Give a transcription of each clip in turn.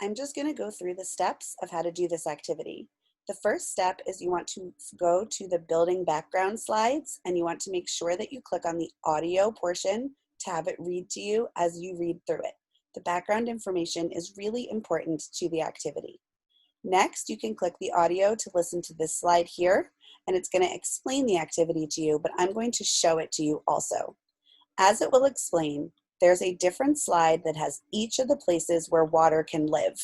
I'm just going to go through the steps of how to do this activity. The first step is you want to go to the building background slides and you want to make sure that you click on the audio portion to have it read to you as you read through it. The background information is really important to the activity. Next, you can click the audio to listen to this slide here, and it's going to explain the activity to you, but I'm going to show it to you also. As it will explain, there's a different slide that has each of the places where water can live.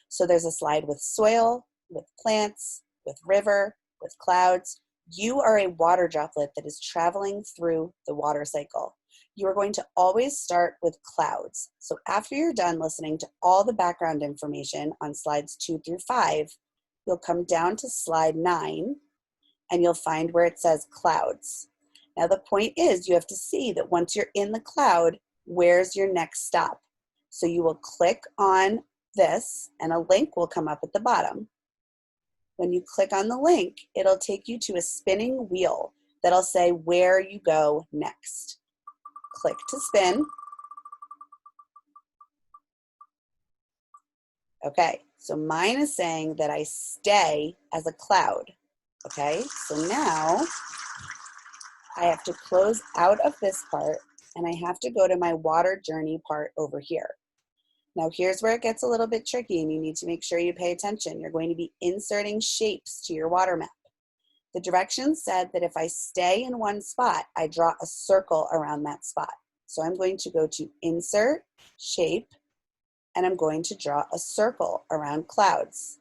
So there's a slide with soil, with plants, with river, with clouds. You are a water droplet that is traveling through the water cycle. You are going to always start with clouds. So after you're done listening to all the background information on slides 2 through 5, you'll come down to slide 9 and you'll find where it says clouds. Now the point is you have to see that once you're in the cloud, where's your next stop? So you will click on this and a link will come up at the bottom. When you click on the link, it'll take you to a spinning wheel that'll say where you go next. Click to spin. Okay, so mine is saying that I stay as a cloud. Okay, so now I have to close out of this part and I have to go to my water journey part over here. Now here's where it gets a little bit tricky and you need to make sure you pay attention. You're going to be inserting shapes to your water map. The directions said that if I stay in one spot, I draw a circle around that spot. So I'm going to go to Insert, Shape, and I'm going to draw a circle around clouds.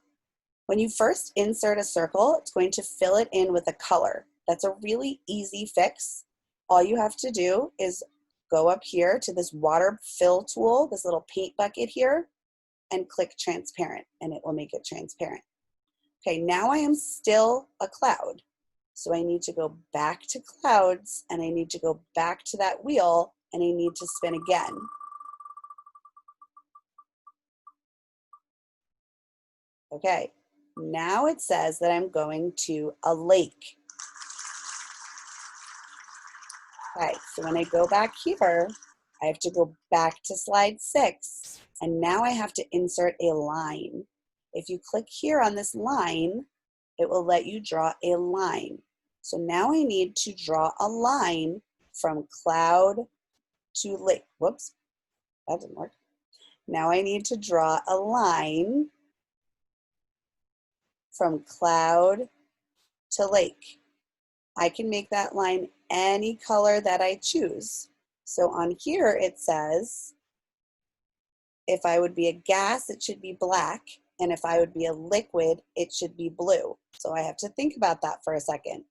When you first insert a circle, it's going to fill it in with a color. That's a really easy fix. All you have to do is go up here to this water fill tool, this little paint bucket here, and click transparent, and it will make it transparent. Okay, now I am still a cloud. So I need to go back to clouds, and I need to go back to that wheel, and I need to spin again. Okay, now it says that I'm going to a lake. Okay, so when I go back here, I have to go back to slide 6, and now I have to insert a line. If you click here on this line, it will let you draw a line. So now I need to draw a line from cloud to lake. Whoops, that didn't work. Now I need to draw a line from cloud to lake. I can make that line any color that I choose. So on here it says, if I would be a gas, it should be black, and if I would be a liquid, it should be blue. So I have to think about that for a second.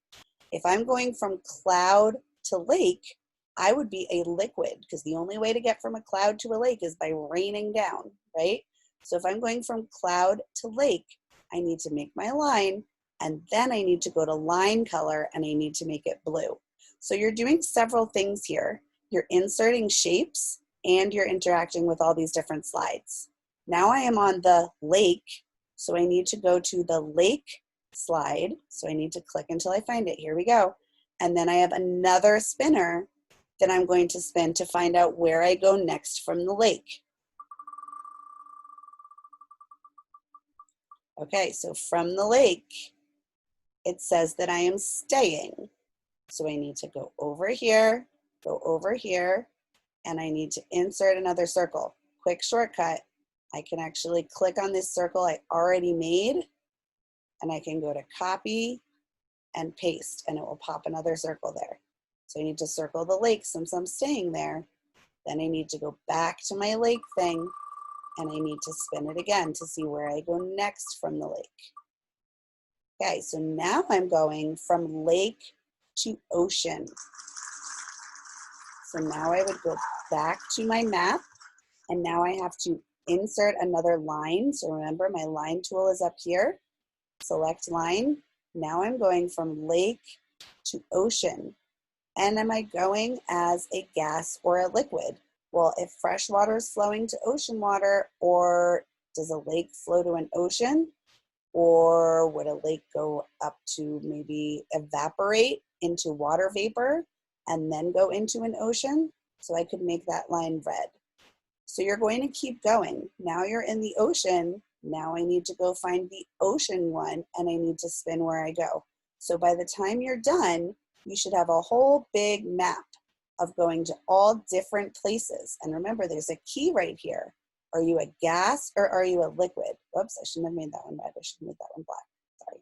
If I'm going from cloud to lake, I would be a liquid because the only way to get from a cloud to a lake is by raining down, right? So if I'm going from cloud to lake, I need to make my line, and then I need to go to line color and I need to make it blue. So you're doing several things here. You're inserting shapes and you're interacting with all these different slides. Now I am on the lake, so I need to go to the lake slide. So I need to click until I find it. Here we go. And then I have another spinner that I'm going to spin to find out where I go next from the lake. Okay, so from the lake, it says that I am staying. So I need to go over here, and I need to insert another circle. Quick shortcut, I can actually click on this circle I already made, and I can go to copy and paste, and it will pop another circle there. So I need to circle the lake since I'm staying there. Then I need to go back to my lake thing, and I need to spin it again to see where I go next from the lake. Okay, so now I'm going from lake to ocean. So now I would go back to my map, and now I have to insert another line. So remember, my line tool is up here. Select line. Now I'm going from lake to ocean. And am I going as a gas or a liquid? Well, if fresh water is flowing to ocean water, or does a lake flow to an ocean? Or would a lake go up to maybe evaporate into water vapor and then go into an ocean? So I could make that line red. So you're going to keep going. Now you're in the ocean. Now I need to go find the ocean one and I need to spin where I go. So by the time you're done, you should have a whole big map of going to all different places. And remember, there's a key right here. Are you a gas or are you a liquid? Whoops, I shouldn't have made that one red. I should have made that one black. Sorry.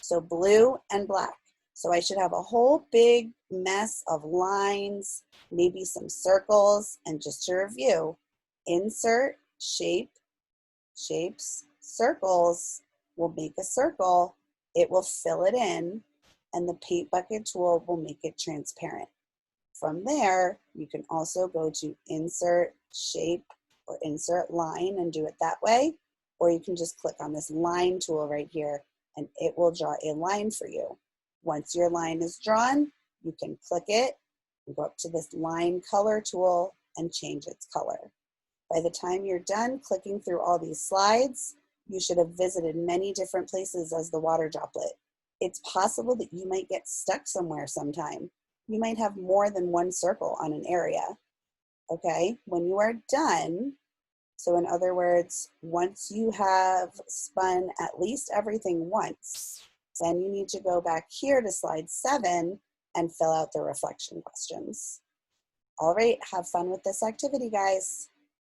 So blue and black. So I should have a whole big mess of lines, maybe some circles, and just to review, insert, shape, shapes, circles will make a circle, it will fill it in, and the paint bucket tool will make it transparent. From there, you can also go to insert, shape, or insert line and do it that way, or you can just click on this line tool right here and it will draw a line for you. Once your line is drawn, you can click it and go up to this line color tool and change its color. By the time you're done clicking through all these slides, you should have visited many different places as the water droplet. It's possible that you might get stuck somewhere sometime. You might have more than one circle on an area. Okay, when you are done, so in other words, once you have spun at least everything once, then you need to go back here to slide 7 and fill out the reflection questions. All right, have fun with this activity, guys.